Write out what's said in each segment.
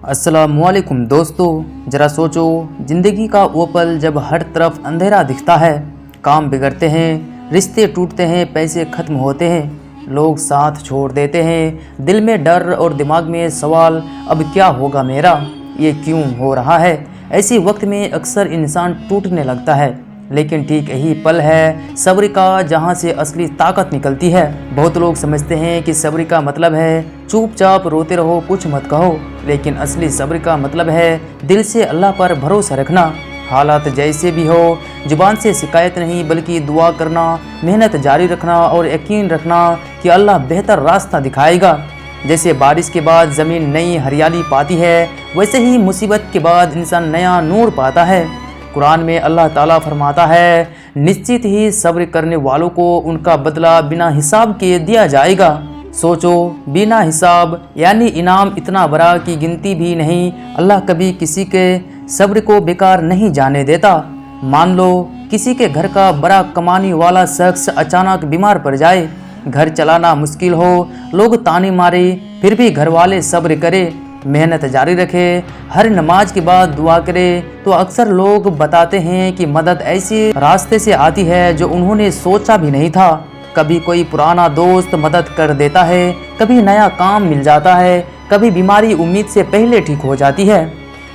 अस्सलाम वालेकुम दोस्तों, ज़रा सोचो, ज़िंदगी का वो पल जब हर तरफ अंधेरा दिखता है, काम बिगड़ते हैं, रिश्ते टूटते हैं, पैसे ख़त्म होते हैं, लोग साथ छोड़ देते हैं, दिल में डर और दिमाग में सवाल, अब क्या होगा मेरा, ये क्यों हो रहा है। ऐसे वक्त में अक्सर इंसान टूटने लगता है, लेकिन ठीक यही पल है सब्र का, जहाँ से असली ताकत निकलती है। बहुत लोग समझते हैं कि सब्र का मतलब है चुपचाप रोते रहो, कुछ मत कहो, लेकिन असली सब्र का मतलब है दिल से अल्लाह पर भरोसा रखना। हालात जैसे भी हो, जुबान से शिकायत नहीं बल्कि दुआ करना, मेहनत जारी रखना और यकीन रखना कि अल्लाह बेहतर रास्ता दिखाएगा। जैसे बारिश के बाद ज़मीन नई हरियाली पाती है, वैसे ही मुसीबत के बाद इंसान नया नूर पाता है। कुरान में अल्लाह ताला फरमाता है, निश्चित ही सब्र करने वालों को उनका बदला बिना हिसाब के दिया जाएगा। सोचो, बिना हिसाब यानी इनाम इतना बड़ा कि गिनती भी नहीं। अल्लाह कभी किसी के सब्र को बेकार नहीं जाने देता। मान लो किसी के घर का बड़ा कमाने वाला शख्स अचानक बीमार पड़ जाए, घर चलाना मुश्किल हो, लोग ताने मारे, फिर भी घर वाले सब्र करे, मेहनत जारी रखे, हर नमाज के बाद दुआ करे, तो अक्सर लोग बताते हैं कि मदद ऐसे रास्ते से आती है जो उन्होंने सोचा भी नहीं था। कभी कोई पुराना दोस्त मदद कर देता है, कभी नया काम मिल जाता है, कभी बीमारी उम्मीद से पहले ठीक हो जाती है।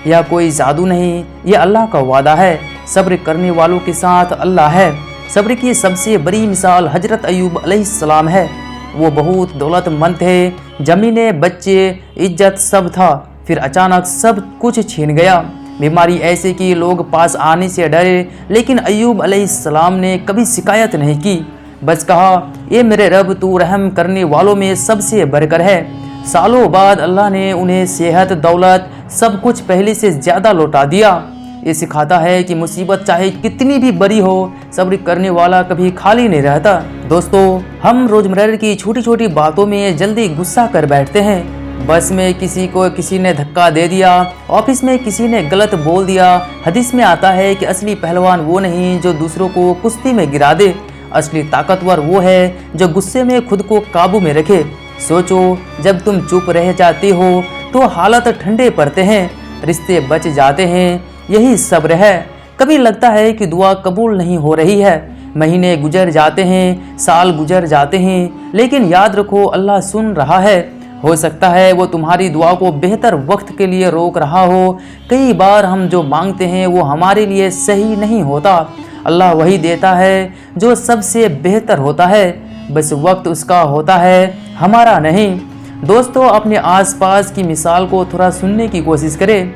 यह कोई जादू नहीं, यह अल्लाह का वादा है। सब्र करने वालों के साथ अल्लाह है। सब्र की सबसे बड़ी मिसाल हजरत अय्यूब अलैहिस्सलाम है। वो बहुत दौलतमंद थे, ज़मीनें, बच्चे, इज्जत सब था, फिर अचानक सब कुछ छीन गया। बीमारी ऐसे कि लोग पास आने से डरे, लेकिन अय्यूब अलैहिस्सलाम ने कभी शिकायत नहीं की, बस कहा, ये मेरे रब, तू रहम करने वालों में सबसे बढ़कर है। सालों बाद अल्लाह ने उन्हें सेहत, दौलत, सब कुछ पहले से ज़्यादा लौटा दिया। ये सिखाता है कि मुसीबत चाहे कितनी भी बड़ी हो, सब्र करने वाला कभी खाली नहीं रहता। दोस्तों, हम रोज़मर्रा की छोटी छोटी बातों में जल्दी गुस्सा कर बैठते हैं। बस में किसी ने धक्का दे दिया, ऑफिस में किसी ने गलत बोल दिया। हदीस में आता है कि असली पहलवान वो नहीं जो दूसरों को कुश्ती में गिरा दे, असली ताकतवर वो है जो गुस्से में खुद को काबू में रखे। सोचो, जब तुम चुप रह जाते हो तो हालात ठंडे पड़ते हैं, रिश्ते बच जाते हैं, यही सब्र है। कभी लगता है कि दुआ कबूल नहीं हो रही है, महीने गुजर जाते हैं, साल गुजर जाते हैं, लेकिन याद रखो अल्लाह सुन रहा है। हो सकता है वो तुम्हारी दुआ को बेहतर वक्त के लिए रोक रहा हो। कई बार हम जो मांगते हैं वो हमारे लिए सही नहीं होता। अल्लाह वही देता है जो सबसे बेहतर होता है, बस वक्त उसका होता है, हमारा नहीं। दोस्तों, अपने आसपास की मिसाल को थोड़ा सुनने की कोशिश करें।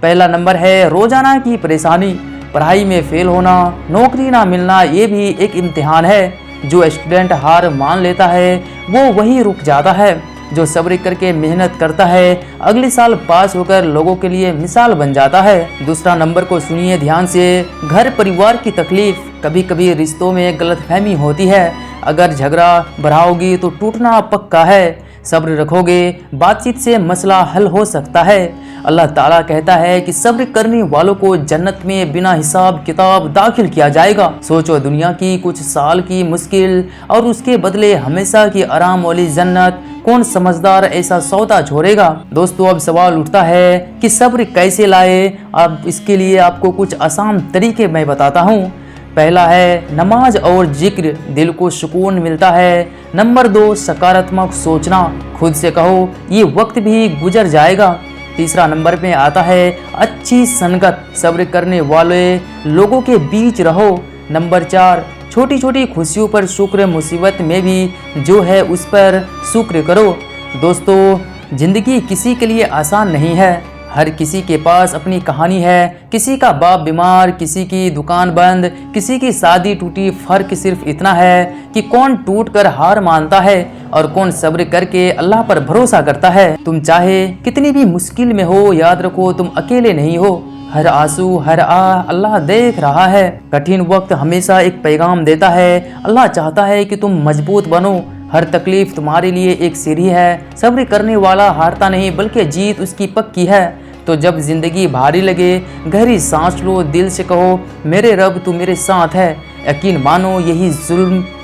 पहला नंबर है रोज़ाना की परेशानी। पढ़ाई में फेल होना, नौकरी ना मिलना, ये भी एक इम्तिहान है। जो स्टूडेंट हार मान लेता है वो वही रुक जाता है। जो सब्र करके मेहनत करता है अगले साल पास होकर लोगों के लिए मिसाल बन जाता है। दूसरा नंबर को सुनिए ध्यान से। घर परिवार की तकलीफ। कभी कभी रिश्तों में गलतफहमी होती है, अगर झगड़ा बढ़ाओगी तो टूटना पक्का है। सब्र रखोगे, बातचीत से मसला हल हो सकता है। अल्लाह ताला कहता है कि सब्र करने वालों को जन्नत में बिना हिसाब किताब दाखिल किया जाएगा। सोचो, दुनिया की कुछ साल की मुश्किल और उसके बदले हमेशा की आराम वाली जन्नत, कौन समझदार ऐसा सौदा छोड़ेगा। दोस्तों, अब सवाल उठता है कि सब्र कैसे लाए। अब इसके लिए आपको कुछ आसान तरीके मैं बताता हूँ। पहला है नमाज और जिक्र, दिल को सुकून मिलता है। नंबर 2, सकारात्मक सोचना, खुद से कहो ये वक्त भी गुजर जाएगा। तीसरा नंबर पे आता है अच्छी संगत, सब्र करने वाले लोगों के बीच रहो। नंबर 4, छोटी छोटी खुशियों पर शुक्र, मुसीबत में भी जो है उस पर शुक्र करो। दोस्तों, जिंदगी किसी के लिए आसान नहीं है। हर किसी के पास अपनी कहानी है। किसी का बाप बीमार, किसी की दुकान बंद, किसी की शादी टूटी। फर्क सिर्फ इतना है कि कौन टूट कर हार मानता है और कौन सब्र करके अल्लाह पर भरोसा करता है। तुम चाहे कितनी भी मुश्किल में हो, याद रखो तुम अकेले नहीं हो। हर आंसू, हर अल्लाह देख रहा है। कठिन वक्त हमेशा एक पैगाम देता है। अल्लाह चाहता है कि तुम मजबूत बनो। हर तकलीफ तुम्हारे लिए एक सीढ़ी है। सब्र करने वाला हारता नहीं बल्कि जीत उसकी पक्की है। तो जब जिंदगी भारी लगे, गहरी सांस लो, दिल से कहो मेरे रब तू मेरे साथ है। यकीन मानो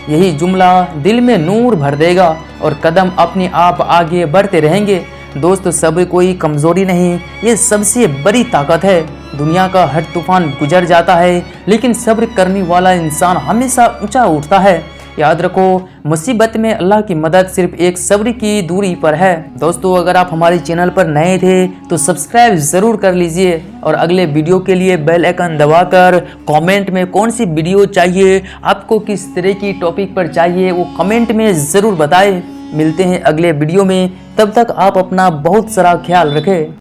यही जुमला दिल में नूर भर देगा और कदम अपने आप आगे बढ़ते रहेंगे। दोस्त सब्र कोई कमजोरी नहीं, ये सबसे बड़ी ताकत है। दुनिया का हर तूफान गुजर जाता है, लेकिन सब्र करने वाला इंसान हमेशा ऊंचा उठता है। याद रखो, मुसीबत में अल्लाह की मदद सिर्फ एक सब्र की दूरी पर है। दोस्तों, अगर आप हमारे चैनल पर नए थे तो सब्सक्राइब जरूर कर लीजिए और अगले वीडियो के लिए बेल आइकन दबाकर कमेंट में कौन सी वीडियो चाहिए, आपको किस तरह की टॉपिक पर चाहिए, वो कमेंट में ज़रूर बताएं। मिलते हैं अगले वीडियो में, तब तक आप अपना बहुत सारा ख्याल रखें।